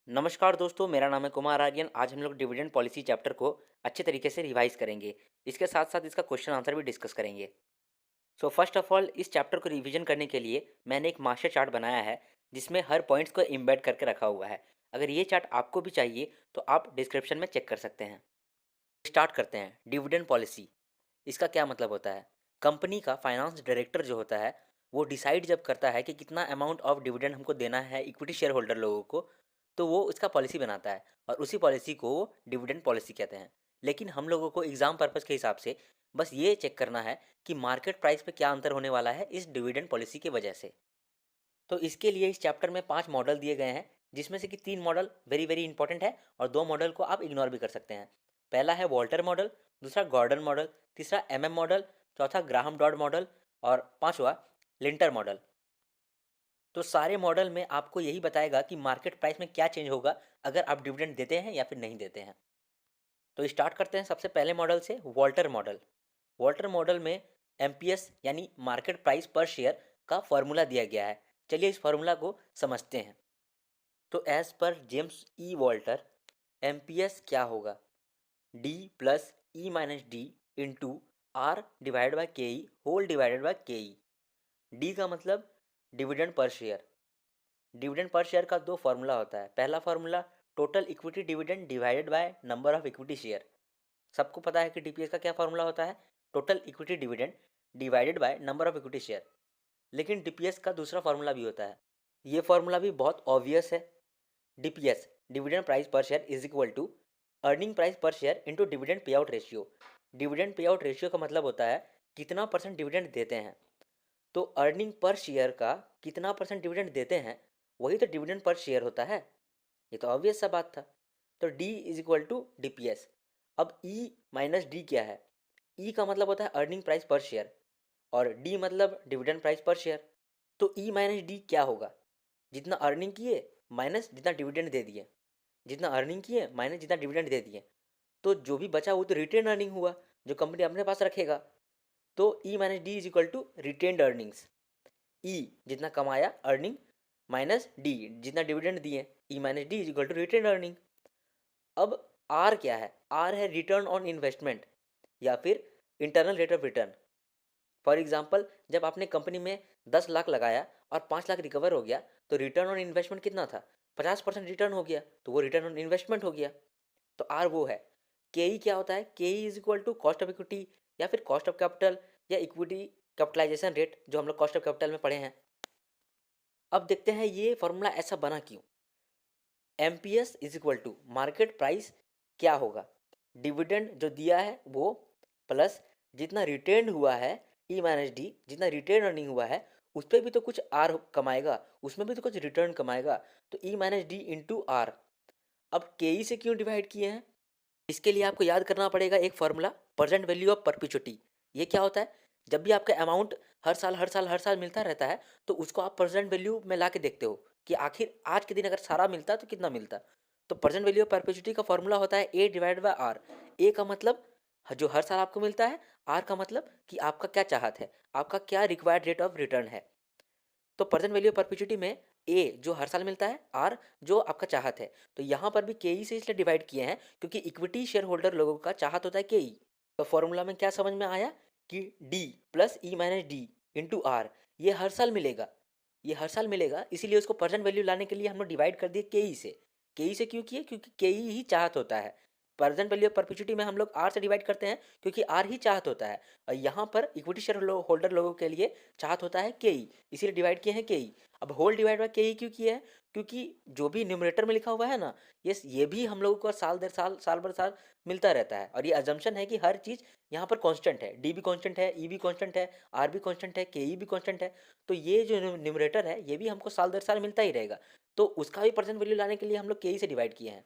नमस्कार दोस्तों, मेरा नाम है कुमार आर्यन। आज हम लोग डिविडेंड पॉलिसी चैप्टर को अच्छे तरीके से रिवाइज करेंगे। इसके साथ साथ इसका क्वेश्चन आंसर भी डिस्कस करेंगे। सो फर्स्ट ऑफ ऑल, इस चैप्टर को रिवीजन करने के लिए मैंने एक मास्टर चार्ट बनाया है जिसमें हर पॉइंट्स को इम्बेड करके रखा हुआ है। अगर ये चार्ट आपको भी चाहिए तो आप डिस्क्रिप्शन में चेक कर सकते हैं। स्टार्ट करते हैं। डिविडेंड पॉलिसी, इसका क्या मतलब होता है? कंपनी का फाइनेंस डायरेक्टर जो होता है वो डिसाइड जब करता है कि कितना अमाउंट ऑफ डिविडेंड हमको देना है इक्विटी शेयर होल्डर लोगों को, तो वो उसका पॉलिसी बनाता है और उसी पॉलिसी को वो डिविडेंड पॉलिसी कहते हैं। लेकिन हम लोगों को एग्जाम पर्पज़ के हिसाब से बस ये चेक करना है कि मार्केट प्राइस पे क्या अंतर होने वाला है इस डिविडेंड पॉलिसी की वजह से। तो इसके लिए इस चैप्टर में 5 मॉडल दिए गए हैं, जिसमें से कि 3 मॉडल वेरी वेरी इंपॉर्टेंट है और 2 मॉडल को आप इग्नोर भी कर सकते हैं। पहला है वॉल्टर मॉडल, दूसरा गॉर्डन मॉडल, तीसरा एमएम मॉडल, चौथा ग्राहम डॉड मॉडल और पांचवा लिंटर मॉडल। तो सारे मॉडल में आपको यही बताएगा कि मार्केट प्राइस में क्या चेंज होगा अगर आप डिविडेंड देते हैं या फिर नहीं देते हैं। तो स्टार्ट करते हैं सबसे पहले मॉडल से, वॉल्टर मॉडल। वॉल्टर मॉडल में एमपीएस यानी मार्केट प्राइस पर शेयर का फॉर्मूला दिया गया है। चलिए इस फॉर्मूला को समझते हैं। तो एज पर जेम्स ई वॉल्टर, एमपीएस क्या होगा? D plus E minus D into R divide by K E whole divided by K E. D का मतलब dividend per share. Dividend per share का दो फार्मूला होता है। पहला formula total equity dividend divided by number of equity share. सबको पता है कि डीपीएस का क्या फार्मूला होता है? Total equity dividend divided by number of equity share. लेकिन डीपीएस का दूसरा फार्मूला भी होता है। ये फार्मूला भी बहुत ऑब्वियस है। DPS, dividend price per share is equal to earning price per share into dividend पे आउट रेशियो। डिविडेंड पे आउट रेशियो का मतलब होता है कितना परसेंट डिविडेंड देते हैं। तो अर्निंग पर शेयर का कितना परसेंट डिविडेंड देते हैं, वही तो डिविडेंड पर शेयर होता है। ये तो ऑब्वियस सा बात था। तो D is equal to DPS. अब ई माइनस डी क्या है? ई का मतलब होता है अर्निंग प्राइस पर शेयर और डी मतलब डिविडेंड प्राइस पर शेयर। तो ई माइनस डी क्या होगा? जितना अर्निंग किए माइनस जितना डिविडेंड दे दिए, जितना अर्निंग किए माइनस जितना डिविडेंड दे दिए। तो जो भी बचा वो तो रिटेन अर्निंग हुआ, जो कंपनी अपने पास रखेगा। तो E minus D is equal to retained earnings. E जितना कमाया अर्निंग माइनस डी जितना डिविडेंड दिए, E minus D is equal to retained earning. अब आर क्या है? आर है रिटर्न ऑन इन्वेस्टमेंट या फिर internal rate of return. For example, जब आपने कंपनी में 10 लाख लगाया और 5 लाख रिकवर हो गया, तो रिटर्न ऑन इन्वेस्टमेंट कितना था? 50% रिटर्न हो गया, तो वो रिटर्न ऑन इन्वेस्टमेंट हो गया। तो आर वो है। के ई क्या होता है? K E is equal to cost of equity या फिर कॉस्ट ऑफ कैपिटल या इक्विटी कैपिटलाइजेशन रेट, जो हम लोग कॉस्ट ऑफ कैपिटल में पढ़े हैं। अब देखते हैं ये फॉर्मूला ऐसा बना क्यों। M P S is equal to market price क्या होगा? डिविडेंड जो दिया है वो प्लस जितना रिटेन हुआ है, ई माइनस डी जितना रिटेन अर्निंग हुआ है, उस पर भी तो कुछ आर कमाएगा, उसमें भी तो कुछ रिटर्न कमाएगा। तो E minus D into are. अब के ई से क्यों डिवाइड किए हैं? इसके लिए आपको याद करना पड़ेगा एक formula, present value of perpetuity. ये क्या होता है? जब भी आपका अमाउंट हर साल मिलता रहता है, तो उसको आप प्रेजेंट वैल्यू में ला के देखते हो कि आखिर आज के दिन अगर सारा मिलता तो कितना मिलता। तो प्रेजेंट वैल्यू ऑफ परपिचुटी का फॉर्मूला होता है ए डिवाइड बाय आर। ए का मतलब जो हर साल आपको मिलता है, आर का मतलब कि आपका क्या चाहत है, आपका क्या रिक्वायर्ड रेट ऑफ रिटर्न है। तो प्रेजेंट वैल्यू ऑफ परपेचुइटी में ए जो हर साल मिलता है, आर जो आपका चाहत है। तो यहाँ पर भी के ई से इसलिए डिवाइड किए हैं क्योंकि इक्विटी शेयर होल्डर लोगों का चाहत होता है के ई। तो फॉर्मूला में क्या समझ में आया कि D plus E minus D into R, ये हर साल मिलेगा। ये हर साल मिलेगा, इसीलिए उसको प्रेजेंट वैल्यू लाने के लिए हम लोग डिवाइड कर दिए के ई से। के ई से क्यों किए? क्योंकि के ई ही चाहत होता है। प्रेजेंट वैल्यू ऑफ परपेचुइटी में हम लोग आर से डिवाइड करते हैं क्योंकि आर ही चाहत होता है। और यहाँ पर इक्विटी शेयर होल्डर लोगों के लिए चाहत होता है के ई, इसीलिए डिवाइड किए हैं के ई। अब होल डिवाइड बाय के ही क्यों किया है? क्योंकि जो भी न्यूमरेटर में लिखा हुआ है ना, ये भी हम लोगों को साल दर साल साल भर साल मिलता रहता है। और ये अजम्पशन है कि हर चीज़ यहाँ पर कांस्टेंट है। डी भी कांस्टेंट है, ई भी कांस्टेंट है, आर भी कांस्टेंट है, के ई भी कांस्टेंट है। तो ये जो न्यूमरेटर है ये भी हमको साल दर साल मिलता ही रहेगा। तो उसका भी प्रेजेंट वैल्यू लाने के लिए हम लोग के ई से डिवाइड किए हैं।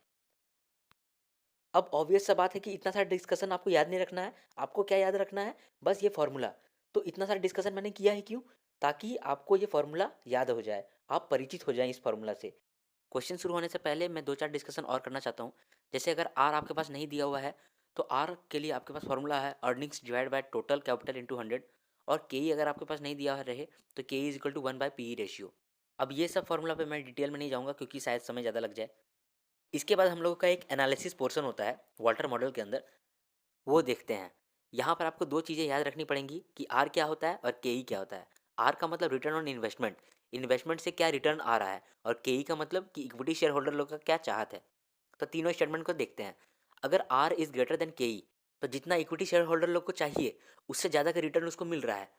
अब ऑब्वियस सा बात है कि इतना सारा डिस्कशन आपको याद नहीं रखना है। आपको क्या याद रखना है? बस ये फॉर्मूला। तो इतना सारा डिस्कशन मैंने किया है क्यों? ताकि आपको ये फॉर्मूला याद हो जाए, आप परिचित हो जाएं इस फॉर्मूला से। क्वेश्चन शुरू होने से पहले मैं दो चार डिस्कशन और करना चाहता हूँ। जैसे अगर आर आपके पास नहीं दिया हुआ है, तो आर के लिए आपके पास फॉर्मूला है earnings divide by total capital into 100। और के ई अगर आपके पास नहीं दिया रहे तो K E is equal to 1 by P E ratio. अब ये सब फॉर्मूला पे मैं डिटेल में नहीं जाऊँगा क्योंकि शायद समय ज़्यादा लग जाए। इसके बाद हम लोगों का एक एनालिसिस पोर्शन होता है वाल्टर मॉडल के अंदर, वो देखते हैं। यहाँ पर आपको 2 चीज़ें याद रखनी पड़ेंगी कि आर क्या होता है और केई क्या होता है। आर का मतलब रिटर्न ऑन इन्वेस्टमेंट, इन्वेस्टमेंट से क्या रिटर्न आ रहा है, और केई का मतलब कि इक्विटी शेयर होल्डर लोग का क्या चाहत है। तो तीनों स्टेटमेंट को देखते हैं। अगर आर इज़ ग्रेटर देन केई, तो जितना इक्विटी शेयर होल्डर लोग को चाहिए उससे ज़्यादा का रिटर्न उसको मिल रहा है,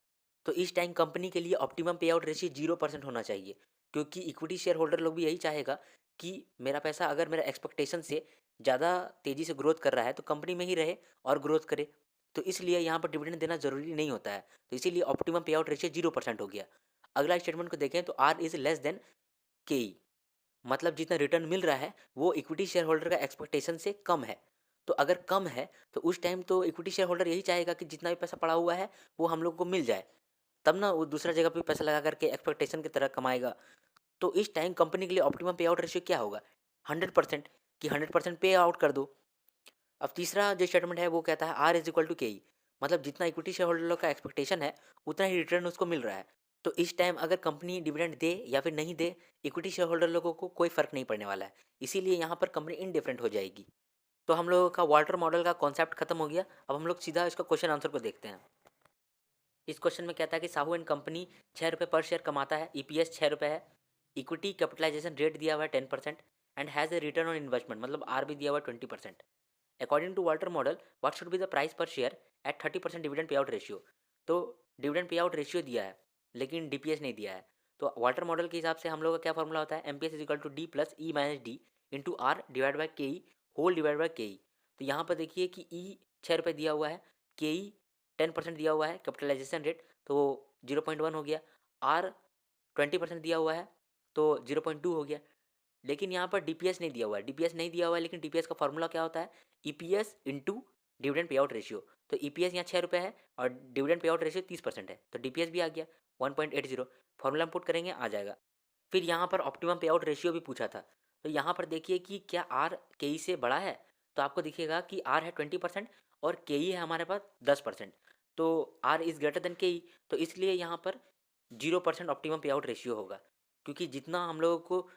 तो इस टाइम कंपनी के लिए ऑप्टिमम पे आउट रेशियो 0% होना चाहिए। क्योंकि इक्विटी शेयर होल्डर लोग भी यही चाहेगा कि मेरा पैसा अगर मेरा एक्सपेक्टेशन से ज़्यादा तेज़ी से ग्रोथ कर रहा है तो कंपनी में ही रहे और ग्रोथ करे। तो इसलिए यहाँ पर डिविडेंड देना ज़रूरी नहीं होता है, तो इसीलिए ऑप्टिमम पे आउट रेशियो 0% हो गया। अगला स्टेटमेंट को देखें तो आर इज़ लेस देन के, मतलब जितना रिटर्न मिल रहा है वो इक्विटी शेयर होल्डर का एक्सपेक्टेशन से कम है। तो अगर कम है तो उस टाइम तो इक्विटी शेयर होल्डर यही चाहेगा कि जितना भी पैसा पड़ा हुआ है वो हम लोग को मिल जाए, तब ना वो दूसरा जगह पे पैसा लगा करके एक्सपेक्टेशन की तरह कमाएगा। तो इस टाइम कंपनी के लिए ऑप्टिमम पे आउट रेशियो क्या होगा? 100%, कि 100% पे आउट कर दो। अब तीसरा जो स्टेटमेंट है वो कहता है आर इज इक्वल टू के ई, मतलब जितना इक्विटी शेयर होल्डर का एक्सपेक्टेशन है उतना ही रिटर्न उसको मिल रहा है। तो इस टाइम अगर कंपनी डिविडेंड दे या फिर नहीं दे, इक्विटी शेयर होल्डर लोगों को कोई फर्क नहीं पड़ने वाला है, इसीलिए यहाँ पर कंपनी इनडिफरेंट हो जाएगी। तो हम लोगों का वाल्टर मॉडल का कॉन्सेप्ट खत्म हो गया। अब हम लोग सीधा इसका क्वेश्चन आंसर को देखते हैं। इस क्वेश्चन में कहता है कि साहू एंड कंपनी 6 रुपये पर शेयर कमाता है, ईपीएस 6 रुपये है, इक्विटी कैपिटलाइजेशन रेट दिया हुआ है 10% and has a return on investment, मतलब आर भी दिया हुआ है 20%। According to Walter model what should be the price per share at 30% dividend पे आउट रेशियो। तो डिविडेंड पे आउट रेशियो दिया है लेकिन डीपीएस नहीं दिया है। तो वाल्टर मॉडल के हिसाब से हम लोग का क्या फॉर्मूला होता है, M P S is equal to D plus E minus D into R divide by K E whole divide by K ई। तो यहाँ पर देखिए कि ई 6 रुपये दिया हुआ है, के ई 10% दिया हुआ है कैपिटलाइजेशन रेट, तो 0.1 हो गया। आर 20% दिया हुआ है तो 0.2 हो गया। लेकिन यहाँ पर डीपीएस नहीं दिया हुआ है, डीपीएस नहीं दिया हुआ है, लेकिन डीपीएस का फॉर्मूला क्या होता है, ईपीएस इंटू डिविडेंड पे आउट रेशियो। तो ईपीएस यहाँ 6 रुपये है और डिविडेंड पे आउट रेशियो 30% है, तो डीपीएस भी आ गया 1.80। फॉर्मूला हम पुट करेंगे आ जाएगा। फिर यहाँ पर ऑप्टिमम पे आउट रेशियो भी पूछा था, तो यहाँ पर देखिए कि क्या आर के ई से बड़ा है, तो आपको दिखेगा कि आर है 20% और के ई है हमारे पास 10%। तो आर इज़ ग्रेटर देन के ई, तो इसलिए यहाँ पर 0% ऑप्टिमम पे आउट रेशियो होगा, क्योंकि जितना हम लोगों को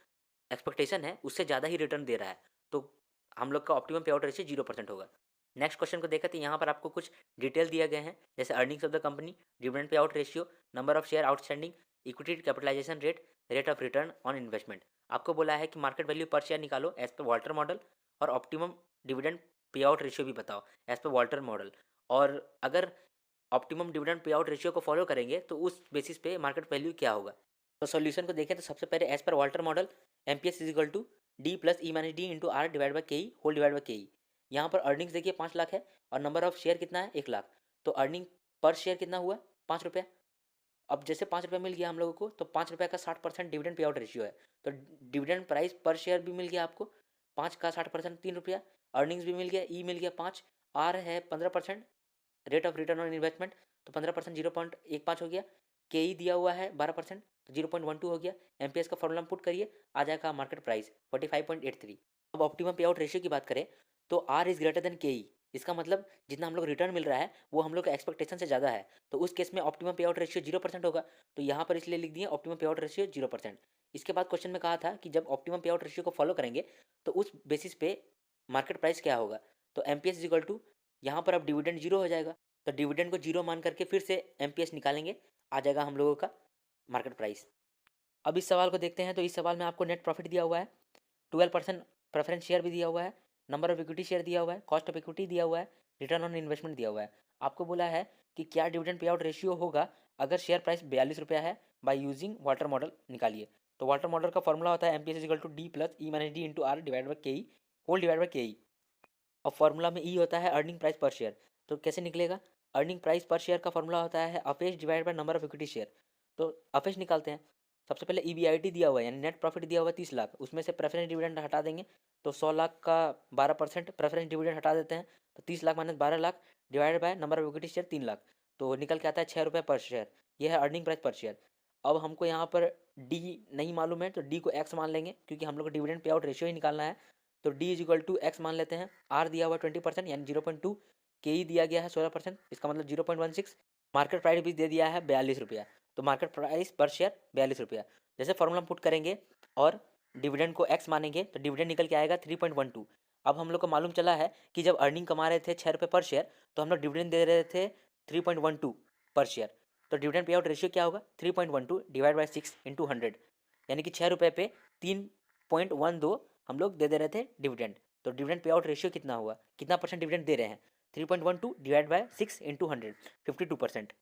एक्सपेक्टेशन है उससे ज़्यादा ही रिटर्न दे रहा है, तो हम लोग का ऑप्टिमम पे आउट रेशियो 0% होगा। नेक्स्ट क्वेश्चन को देखते हैं। यहाँ पर आपको कुछ डिटेल दिया गए हैं, जैसे earnings of the company, dividend पे out ratio, number of share outstanding, equity capitalization rate, rate of return on investment. आपको बोला है कि मार्केट वैल्यू पर शेयर निकालो एज पर वाल्टर मॉडल और ऑप्टिमम डिविडेंड पे आउट रेशियो भी बताओ एज पर वाल्टर मॉडल। और अगर ऑप्टिमम डिविडेंड पे आउट रेशियो को फॉलो करेंगे तो उस बेसिस पे मार्केट वैल्यू क्या होगा। तो सॉल्यूशन को देखें तो सबसे पहले as per Walter model M P S is equal to D plus E minus D into R divide by K E whole divide by K ई। यहाँ पर अर्निंग्स देखिए 5 लाख है और नंबर ऑफ शेयर कितना है 1 लाख, तो अर्निंग पर शेयर कितना हुआ 5 रुपया। अब जैसे 5 रुपये मिल गया हम लोगों को, तो 5 रुपये का 60% डिविडेंड पे आउट रेशियो है, तो डिविडेंड प्राइस पर शेयर भी मिल गया आपको 5 का 60% 3 रुपया, अर्निंग्स भी मिल गया, ई मिल गया 5, आर है 15%, rate of return on investment तो 15% 0.15 हो गया, के ई दिया हुआ है 12% तो 0.12 हो गया। एम पी एस का फॉर्मूला पुट करिए आ जाएगा मार्केट प्राइस 45.83। अब ऑप्टिमम पे आउट रेशियो की बात करें तो आर इज़ ग्रेटर देन के ई, इसका मतलब जितना हम लोग रिटर्न मिल रहा है वो हम लोग का एक्सपेक्टेशन से ज़्यादा है, तो उस केस में ऑप्टिमम पे आउट रेशियो 0% होगा। तो यहाँ पर इसलिए लिख दिए ऑप्टिमम पे आउट रेशियो 0%। इसके बाद क्वेश्चन में कहा था कि जब ऑप्टिमम पे आउट रेशियो को फॉलो करेंगे तो उस बेसिस पे मार्केट प्राइस क्या होगा। तो M P S equal to, यहाँ पर अब डिविडेंड जीरो हो जाएगा, तो डिविडेंड को जीरो मान करके फिर से एम पी एस निकालेंगे, आ जाएगा हम लोगों का मार्केट प्राइस। अब इस सवाल को देखते हैं, तो इस सवाल में आपको नेट प्रॉफिट दिया हुआ है, 12% प्रेफरेंस शेयर भी दिया हुआ है, नंबर ऑफ इक्विटी शेयर दिया हुआ है, कॉस्ट ऑफ इक्विटी दिया हुआ है, रिटर्न ऑन इन्वेस्टमेंट दिया हुआ है। आपको बोला है कि क्या डिविडेंड पे आउट रेशियो होगा अगर शेयर प्राइस 42 रुपया है, बाय यूजिंग वाटर मॉडल निकालिए। तो वाटर मॉडल का फॉर्मूला होता है M P S equal to D plus E minus D into R divide by K E whole divide by K ई। और फॉर्मूला में ई होता है अर्निंग प्राइस पर शेयर, तो कैसे निकलेगा, अर्निंग प्राइस पर शेयर का फॉर्मूला होता है अफेज divide by number of equity share. तो अफेज निकालते हैं। सबसे पहले ईबीआईटी दिया हुआ है यानी नेट प्रॉफिट दिया हुआ है 30 लाख, उसमें से प्रेफरेंस डिविडेंड हटा देंगे, तो 100 लाख का 12% प्रेफरेंस डिविडेंड हटा देते हैं, तो 30 lakh minus 12 lakh divide by number of equity share 3 lakh, तो निकल के आता है 6 रुपये पर शेयर। यह है अर्निंग प्राइस पर शेयर। अब हमको यहाँ पर डी नहीं मालूम है, तो डी को एक्स मान लेंगे क्योंकि हम लोग को डिविडेंड पे आउट रेशियो ही निकालना है। तो D is equal to X मान लेते हैं। आर दिया हुआ 20% यानी 0.2, के ई दिया गया है 16%, इसका मतलब 0.16, मार्केट प्राइस भी दे दिया है 42 रुपया, तो मार्केट प्राइस पर शेयर 42 रुपया। जैसे फॉर्मूला पुट करेंगे और डिविडेंड को एक्स मानेंगे तो डिविडेंड निकल के आएगा 3.12। अब हम लोग को मालूम चला है कि जब अर्निंग कमा रहे थे 6 रुपये पर शेयर तो हम लोग डिविडेंड दे रहे थे 3.12 पर शेयर। तो डिविडेंड पे आउट रेशियो क्या होगा, 3.12 डिवाइड बाई 6 इंटू 100, यानी कि 6 रुपये पे 3.12 हम लोग दे रहे थे डिविडेंड। तो डिविडेंड पे आउट रेशियो कितना हुआ, कितना परसेंट डिविडेंड दे रहे हैं, 3.12 डिवाइड बाय 6 इंटू 100, 52%।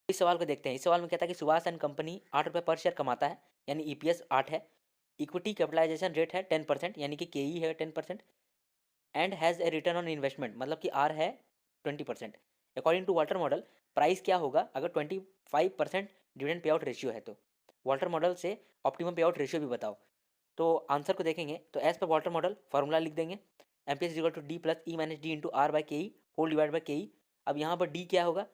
इस सवाल को देखते हैं। इस सवाल में कहता है कि सुभाष एंड कंपनी 8 रुपये पर शेयर कमाता है, यानी ईपीएस 8 है। इक्विटी कैपिटलाइजेशन रेट है 10%, यानी कि केई है 10%। And has a return on investment, मतलब कि आर है 20%। According to Walter model price क्या होगा अगर 25% डिविडेंड पे आउट रेशियो है। तो वाटर मॉडल से ऑप्टिमम पे आउट रेशियो भी बताओ। तो आंसर को देखेंगे तो as per water model formula लिख देंगे, M P S equal to D plus E minus D into R by K E whole divide by K ई। अब यहाँ पर डी क्या होगा,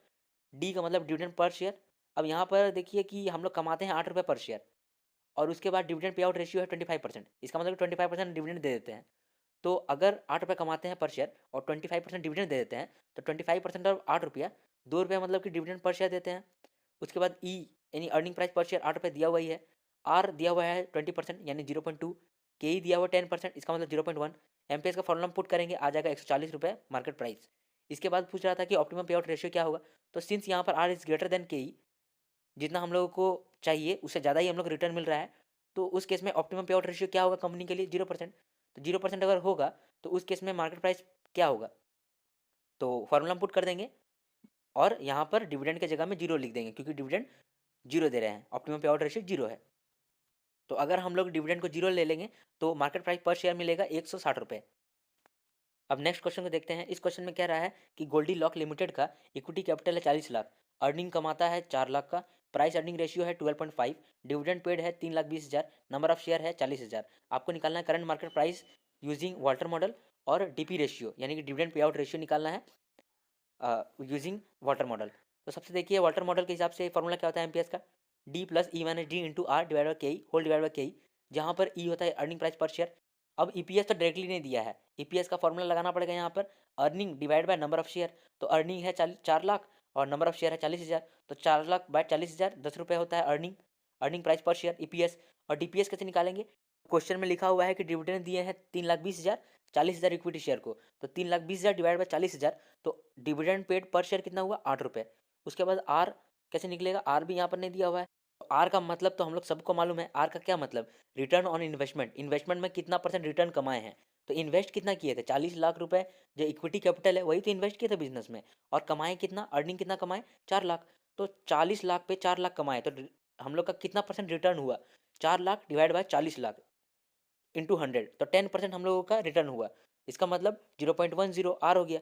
डी का मतलब डिविडेंड पर शेयर। अब यहाँ पर देखिए कि हम लोग कमाते हैं 8 रुपये पर शेयर और उसके बाद डिविडेंड पे आउट रेशियो है 25%, इसका मतलब 25% डिविडेंड दे देते हैं। तो अगर 8 रुपये कमाते हैं पर शेयर और 25% डिविडेंड दे देते हैं तो 25% ऑफ 8 रुपया 2 रुपया मतलब कि डिविडेंड पर शेयर देते हैं। उसके बाद ई यानी अर्निंग प्राइस पर शेयर 8 रुपये दिया हुआ ही है, आर दिया हुआ है 20% यानी 0.2, के ई दिया हुआ 10% इसका मतलब 0.1। एम पी एस का फॉर्मूला पुट करेंगे आ जाएगा 140 रुपये मार्केट प्राइस। इसके बाद पूछ रहा था कि ऑप्टिमम पे आउट रेशियो क्या होगा। तो सिंस यहाँ पर आर इज ग्रेटर देन के ई, जितना हम लोगों को चाहिए उससे ज़्यादा ही हम लोग रिटर्न मिल रहा है, तो उस केस में ऑप्टिमम पे आउट रेशियो क्या होगा कंपनी के लिए, 0%। तो 0% अगर होगा तो उस केस में मार्केट प्राइस क्या होगा, तो फॉर्मूला पुट कर देंगे और यहाँ पर डिविडेंड के जगह में 0 लिख देंगे क्योंकि डिविडेंड 0 दे रहे हैं, ऑप्टिमम पे आउट रेशियो 0 है। तो अगर हम लोग डिविडेंड को 0 ले लेंगे तो मार्केट प्राइस पर शेयर मिलेगा 160 रुपये। अब नेक्स्ट क्वेश्चन को देखते हैं। इस क्वेश्चन में कह रहा है कि गोल्डी लॉक लिमिटेड का इक्विटी कैपिटल है 40 लाख, अर्निंग कमाता है 4 लाख का, प्राइस अर्निंग रेशियो है 12.5, डिविडेंड पेड है 3,20,000, नंबर ऑफ शेयर है 40,000। आपको निकालना है current market price using water model और डीपी रेशियो यानी कि डिविडेंड पे आउट रेशियो निकालना है यूजिंग वाटर मॉडल। तो सबसे देखिए वाटर मॉडल के हिसाब से फॉर्मूला क्या होता है एमपीएस का, D plus E minus D into R divide by K E whole divide by K ई, जहाँ पर ई होता है अर्निंग प्राइस पर शेयर। अब ईपीएस तो डायरेक्टली नहीं दिया है, ईपीएस का फॉर्मूला लगाना पड़ेगा यहाँ पर earning divide by number of share. तो अर्निंग है 4 लाख और नंबर ऑफ शेयर है 40,000, तो 4 लाख बाय 40,000 10 रुपये होता है earning, earning price per share EPS. और डीपीएस कैसे निकालेंगे, क्वेश्चन में लिखा हुआ है कि डिविडेंड दिए हैं 3,20,000, 40,000 इक्विटी शेयर को, तो 3,20,000 डिवाइड बाय 40,000, तो डिविडेंड पेड पर शेयर कितना हुआ 8 रुपये। उसके बाद आर कैसे निकलेगा, आर भी यहाँ पर नहीं दिया हुआ है। तो आर का मतलब तो हम लोग सबको मालूम है, आर का क्या मतलब, रिटर्न ऑन इन्वेस्टमेंट, इन्वेस्टमेंट में कितना परसेंट रिटर्न कमाए हैं। तो इन्वेस्ट कितना किए थे 40 लाख रुपए, जो इक्विटी कैपिटल है वही तो इन्वेस्ट किए थे बिजनेस में, और कमाए कितना, अर्निंग कितना कमाए 4 लाख। तो 40 लाख पे 4 लाख कमाए तो हम लोग का कितना परसेंट रिटर्न हुआ, 4 lakh divide by 40 lakh into 100, तो 10% हम लोगों का रिटर्न हुआ। इसका मतलब 0.10 आर हो गया।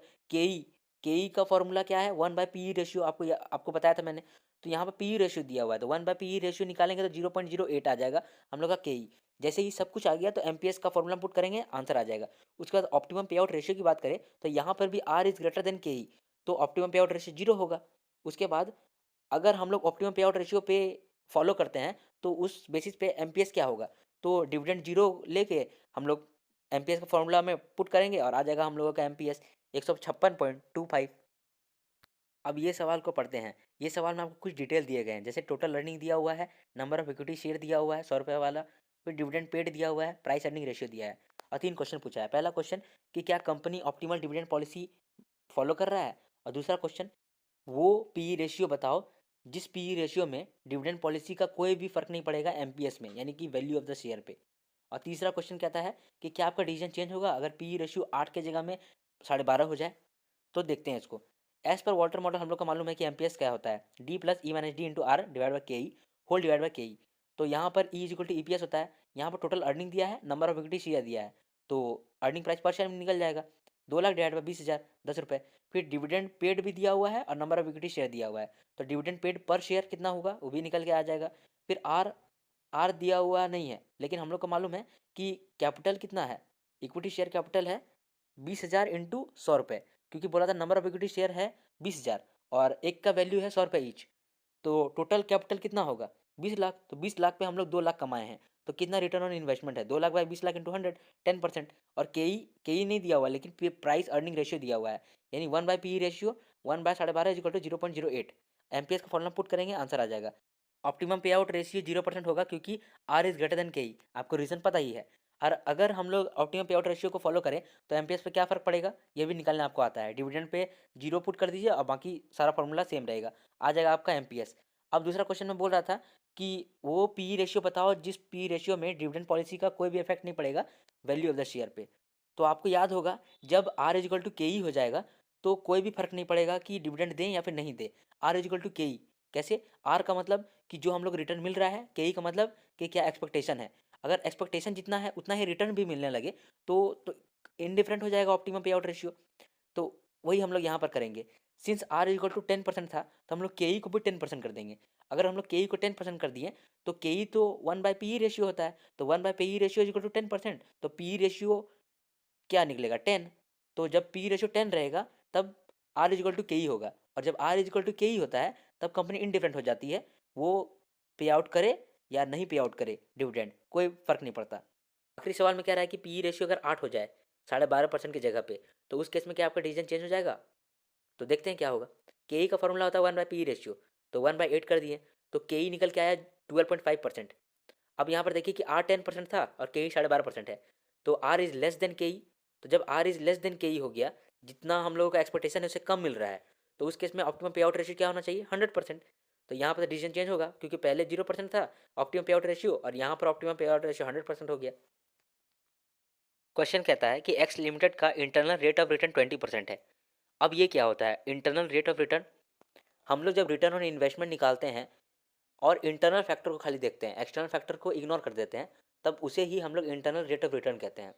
के ई का फॉर्मूला क्या है, 1/पी रेशियो, आपको बताया था मैंने। तो यहाँ पर पी रेशियो दिया हुआ है तो 1/पी रेशियो निकालेंगे तो 0.08 आ जाएगा हम लोग का के ई। जैसे ही सब कुछ आ गया तो एमपीएस का फॉर्मूला पुट करेंगे आंसर आ जाएगा। उसके बाद ऑप्टिमम पे आउट रेशियो की बात करें तो यहाँ पर भी आर इज ग्रेटर देन के ई, तो ऑप्टिमम पे आउट रेशियो 0 होगा। उसके बाद अगर हम लोग ऑप्टिमम पे आउट रेशियो पे फॉलो करते हैं तो उस बेसिस पे एमपीएस क्या होगा, तो डिविडेंड 0 लेके हम लोग एमपीएस का फॉर्मूला में पुट करेंगे और आ जाएगा हम लोगों का एमपीएस 156.25। अब ये सवाल को पढ़ते हैं। ये सवाल में आपको कुछ डिटेल दिए गए हैं, जैसे टोटल अर्निंग दिया हुआ है, नंबर ऑफ इक्विटी शेयर दिया हुआ है 100 रुपये वाला, फिर डिविडेंड पेड दिया हुआ है, प्राइस अर्निंग रेशियो दिया है, और 3 क्वेश्चन पूछा है। पहला क्वेश्चन कि क्या company optimal dividend policy follow कर रहा है, और दूसरा क्वेश्चन वो पी रेशियो बताओ जिस पी रेशियो में डिविडेंड पॉलिसी का कोई भी फर्क नहीं पड़ेगा एमपीएस में, यानी कि वैल्यू ऑफ द शेयर पे। और तीसरा क्वेश्चन कहता है कि क्या आपका डिसीजन चेंज होगा अगर पी रेशियो 8 के जगह में 12.5 हो जाए। तो देखते हैं इसको। एज पर वाटर मॉडल हम लोग को मालूम है कि एमपीएस क्या होता है, D plus E minus D into R divide by K E whole divide by K ई। तो यहाँ पर E is equal to EPS होता है, यहाँ पर टोटल अर्निंग दिया है, नंबर ऑफ इक्विटी शेयर दिया है, तो अर्निंग प्राइस पर शेयर में निकल जाएगा 2 लाख डिवाइड बाई 20,000 10 रुपये। फिर डिविडेंड पेड भी दिया हुआ है और नंबर ऑफ इक्विटी शेयर दिया हुआ है, तो डिविडेंड पेड पर शेयर कितना होगा वो भी निकल के आ जाएगा। फिर आर आर दिया हुआ नहीं है, लेकिन हम लोग को मालूम है कि कैपिटल कितना है, इक्विटी शेयर कैपिटल है 20,000 इंटू 100 रुपये, क्योंकि बोला था नंबर ऑफ इक्विटी शेयर है 20,000 और एक का वैल्यू है 100 रुपये ईच, तो टोटल कैपिटल कितना होगा 20 लाख। तो 20 लाख पे हम लोग 2 लाख कमाए हैं, तो कितना रिटर्न ऑन इन्वेस्टमेंट है 2 लाख बाई 20 लाख इंटू 100, 10%। और के ई नहीं दिया हुआ है, लेकिन प्राइस अर्निंग रेशियो दिया हुआ है, यानी 1/पी रेशियो 1/12.5 इक्वल टू 0.08। एमपीएस का फॉर्मूला पुट करेंगे आंसर आ जाएगा। ऑप्टिमम पे आउट रेशियो 0% होगा क्योंकि आर इज ग्रेटर देन के ई, आपको रीज़न पता ही है। और अगर हम लोग ऑप्टिमम पे आउट रेशियो को फॉलो करें तो एमपीएस पे क्या फ़र्क पड़ेगा, ये भी निकालना आपको आता है। डिविडेंड पे 0 पुट कर दीजिए और बाकी सारा फॉर्मूला सेम रहेगा, आ जाएगा आपका एमपीएस। अब दूसरा क्वेश्चन में बोल रहा था कि वो पी रेशियो बताओ जिस पी रेशियो में डिविडेंड पॉलिसी का कोई भी इफेक्ट नहीं पड़ेगा वैल्यू ऑफ द शेयर पे। तो आपको याद होगा जब आर इजिकल टू के ई हो जाएगा तो कोई भी फर्क नहीं पड़ेगा कि डिविडेंड दें या फिर नहीं दें। आर इजिकल टू के ई कैसे, आर का मतलब कि जो हम लोग रिटर्न मिल रहा है, के ई का मतलब कि क्या एक्सपेक्टेशन है। अगर एक्सपेक्टेशन जितना है उतना ही रिटर्न भी मिलने लगे तो इनडिफरेंट हो जाएगा ऑप्टिमम पे आउट रेशियो। तो वही हम लोग यहाँ पर करेंगे। सिंस आर इक्वल टू 10% था तो हम लोग के ई को भी 10% कर देंगे। अगर हम लोग के ई को 10% कर दिए तो के ई तो 1/पी ई रेशियो होता है, तो 1/पी ई रेशियो इक्वल टू 10%, तो पी ई रेशियो क्या निकलेगा 10। तो जब पी रेशियो 10 रहेगा तब आर इजिकल टू के ई होगा, और जब आर इजिकल टू के ई होता है तब कंपनी इनडिफरेंट हो जाती है, वो पे आउट करे या नहीं पे आउट करे डिविडेंड, कोई फर्क नहीं पड़ता। आखिरी सवाल में कह रहा है कि पी रेशियो अगर 8 हो जाए 12.5% की जगह पे, तो उस केस में क्या आपका डिसीजन चेंज हो जाएगा। तो देखते हैं क्या होगा। के ई का फॉर्मूला होता है 1/पी रेशियो, तो 1/8 कर दिए तो के ई निकल के आया 12.5%। अब यहाँ पर देखिए कि आर 10% था और के ई 12.5% है, तो आर इज लेस देन के ई। तो जब आर इज लेस देन के ई हो गया, जितना हम लोगों का एक्सपेक्टेशन है उससे कम मिल रहा है, तो उस केस में ऑप्टिमम पे आउट रेशियो क्या होना चाहिए 100%। तो यहाँ पर डिसीजन चेंज होगा क्योंकि पहले 0% था ऑप्टिमम पे आउट रेशियो, और यहाँ पर ऑप्टिमम पे आउट रेशियो 100% हो गया। क्वेश्चन कहता है कि एक्स लिमिटेड का इंटरनल रेट ऑफ रिटर्न 20% है। अब ये क्या होता है इंटरनल रेट ऑफ रिटर्न। हम लोग जब रिटर्न ऑन इन्वेस्टमेंट निकालते हैं और इंटरनल फैक्टर को खाली देखते हैं, एक्सटर्नल फैक्टर को इग्नोर कर देते हैं, तब उसे ही हम लोग इंटरनल रेट ऑफ रिटर्न कहते हैं।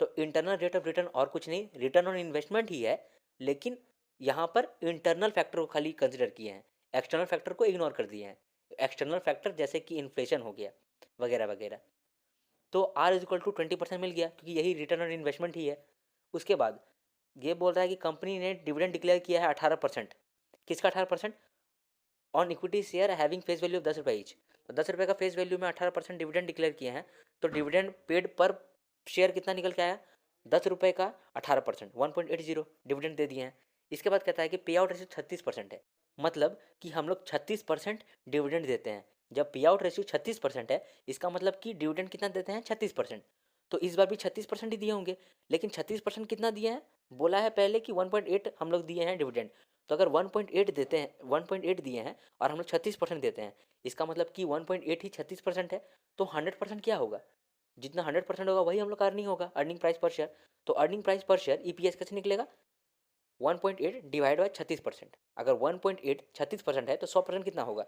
तो इंटरनल रेट ऑफ रिटर्न और कुछ नहीं, रिटर्न ऑन इन्वेस्टमेंट ही है, लेकिन यहाँ पर इंटरनल फैक्टर को खाली कंसिडर किए हैं, एक्सटर्नल फैक्टर को इग्नोर कर दिए हैं। एक्सटर्नल फैक्टर जैसे कि इन्फ्लेशन हो गया वगैरह वगैरह। तो आर इज इक्वल टू 20% मिल गया क्योंकि यही रिटर्न ऑन इन्वेस्टमेंट ही है। उसके बाद ये बोल रहा है कि कंपनी ने डिविडेंड डिक्लेयर किया है 18%। किसका 18%, on equity share having face value of 10 रुपये ईच। तो 10 रुपये का फेस वैल्यू में 18% डिविडेंड डिक्लेयर किए हैं, तो डिविडेंड पेड पर शेयर कितना निकल के आया 10 रुपये का 18%, 1.80 डिविडेंड दे दिए हैं। इसके बाद कहता है कि पे आउट रेशियो 36% है, मतलब कि हम लोग 36% डिविडेंड देते हैं। जब पे आउट रेशियो 36% है इसका मतलब कि डिविडेंड कितना देते हैं 36%। तो इस बार भी 36% ही दिए होंगे, लेकिन 36% कितना दिए हैं, बोला है पहले कि 1.8 हम लोग दिए हैं डिविडेंड। तो अगर 1.8 देते हैं, 1.8 दिए हैं और हम लोग 36% देते हैं, इसका मतलब कि 1.8 ही 36% है, तो 100% क्या होगा, जितना 100% होगा वही हम लोग का अर्निंग होगा, अर्निंग प्राइस पर शेयर। तो earning price per share EPS कैसे निकलेगा, 1.8 डिवाइड बाई 36%। अगर 1.8 36% है तो 100% कितना होगा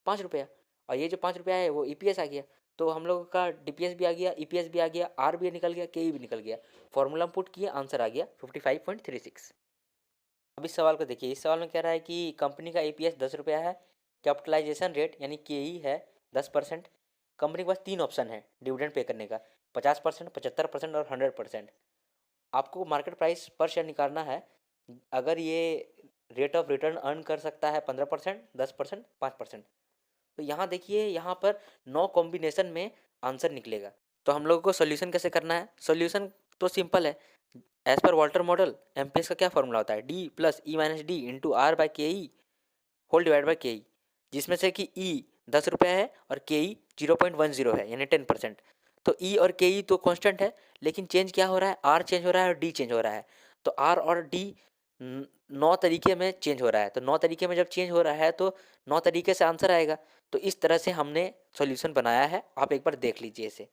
5 रुपया, और ये जो 5 रुपया है वो ईपीएस आ गया। तो हम लोगों का डीपीएस भी आ गया, ईपीएस भी आ गया, आर भी निकल गया, के भी निकल गया। फॉर्मूला पुट किए, आंसर आ गया 55.36। अब इस सवाल को देखिए, इस सवाल में कह रहा है कि कंपनी का ईपीएस 10 रुपया है, कैपिटलाइजेशन रेट यानी के ई है 10%। कंपनी के पास 3 ऑप्शन है डिविडेंड पे करने का, 50%, 75% और 100%। आपको मार्केट प्राइस पर शेयर निकालना है। अगर ये रेट ऑफ रिटर्न अर्न कर सकता है 15%, 10%, 5%। तो यहाँ देखिए, यहाँ पर 9 कॉम्बिनेशन में आंसर निकलेगा। तो हम लोगों को सोल्यूशन कैसे करना है, सोल्यूशन तो सिंपल है। As per Walter model MPS का क्या फॉर्मूला होता है, D plus E minus D into R by K E whole divide by K ई, जिसमें से कि ई 10 रुपये है और के ई 0.10 है यानी 10%। तो ई और के ई तो कांस्टेंट है, लेकिन चेंज क्या हो रहा है, आर चेंज हो रहा है और डी चेंज हो रहा है। तो आर और डी 9 तरीके में चेंज हो रहा है, तो 9 तरीके में जब चेंज हो रहा है तो 9 तरीके से आंसर आएगा। तो इस तरह से हमने सॉल्यूशन बनाया है, आप एक बार देख लीजिए इसे।